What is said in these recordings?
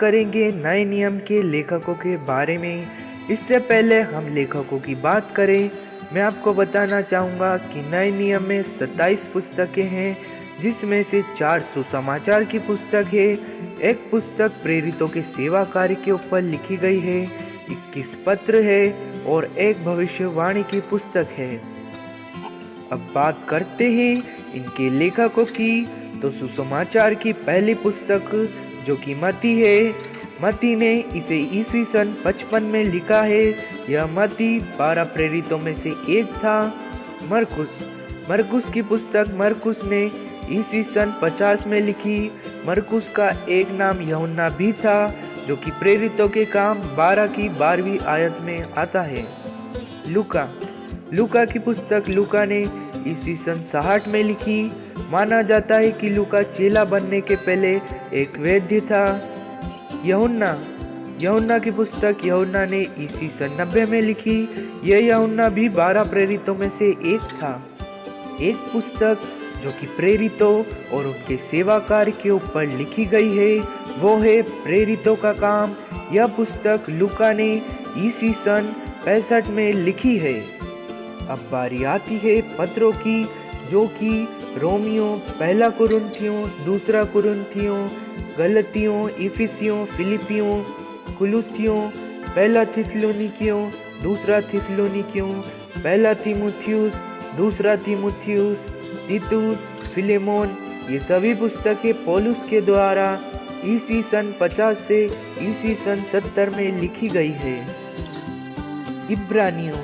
करेंगे नए नियम के लेखकों के बारे में। इससे पहले हम लेखकों की बात करें, मैं आपको बताना चाहूँगा कि नए नियम में 27 पुस्तकें हैं, जिसमें से 4 सुसमाचार की पुस्तक है, एक पुस्तक प्रेरितों के सेवा कार्य के ऊपर लिखी गई है, 21 पत्र है और एक भविष्यवाणी की पुस्तक है। अब बात करते हैं इनके लेखकों की। तो सुसमाचार की पहली पुस्तक जो कि मत्ती है, मत्ती ने इसे ईस्वी सन 55 में लिखा है। यह मत्ती 12 प्रेरितों में से एक था। मरकुस की पुस्तक मरकुस ने ईस्वी सन 50 में लिखी। मरकुस का एक नाम यूहन्ना भी था, जो कि प्रेरितों के काम 12 की 12वीं आयत में आता है। लूका की पुस्तक लूका ने ईस्वी सन 60 में लिखी। माना जाता है कि लूका चेला बनने के पहले एक वैद्य था। यूहन्ना की पुस्तक यूहन्ना ने ईस्वी सन 90 में लिखी। यह यूहन्ना भी 12 प्रेरितों में से एक था। एक पुस्तक जो कि प्रेरितों और उनके सेवा कार्य के ऊपर लिखी गई है, वो है प्रेरितों का काम। यह पुस्तक लूका ने ईस्वी सन 65 में लिखी है। अब बारी आती है पत्रों की, जो कि रोमियो, पहला कुरिन्थियों, दूसरा कुरिन्थियों, गलतियों, इफिसियों, फिलिपियों, कुलुसियों, पहला थिस्सलुनीकियों, दूसरा थिस्सलुनीकियों, पहला तीमुथियुस, दूसरा तीमुथियुस, तीतुस, फिलेमोन, ये सभी पुस्तकें पौलुस के द्वारा ईस्वी सन 50 से ईस्वी सन 70 में लिखी गई है। इब्रानियों,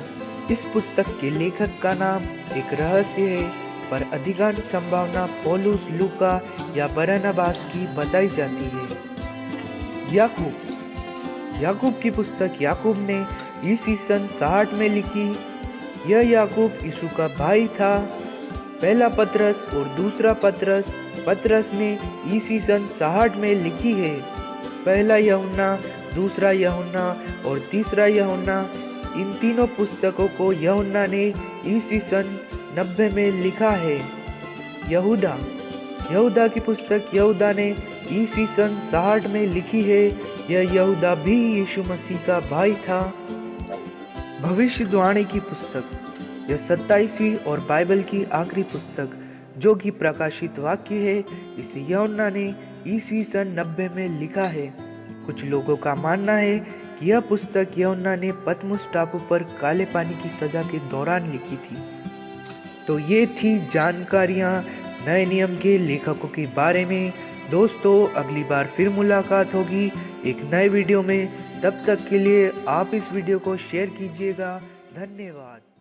इस पुस्तक के लेखक का नाम एक रहस्य है, पर अधिकांश संभावना पौलुस, लूका या बरनबास की बताई जाती है। याकूब की पुस्तक याकूब ने ईस्वी सन 60 में लिखी। यह याकूब यीशु का भाई था। पहला पतरस और दूसरा पतरस ने ईस्वी सन 60 में लिखी है। पहला यूहन्ना, दूसरा यूहन्ना और तीसरा यूहन्ना, इन तीनों पुस्तकों को यूहन्ना ने ईस्वी सन 90 में लिखा है। यहूदा की पुस्तक यहूदा ने ईस्वी सन 60 में लिखी है। यह यहूदा भी यीशु मसीह का भाई था। भविष्यवाणी की पुस्तक, यह 27वीं और बाइबल की आखिरी पुस्तक जो कि प्रकाशित वाक्य है, इसे यूहन्ना ने ईस्वी सन 90 में लिखा है। कुछ लोगों का मानना है कि यह पुस्तक यूहन्ना ने पतमुस टापू पर काले पानी की सजा के दौरान लिखी थी। तो ये थी जानकारियाँ नए नियम के लेखकों के बारे में। दोस्तों, अगली बार फिर मुलाकात होगी एक नए वीडियो में। तब तक के लिए आप इस वीडियो को शेयर कीजिएगा। धन्यवाद।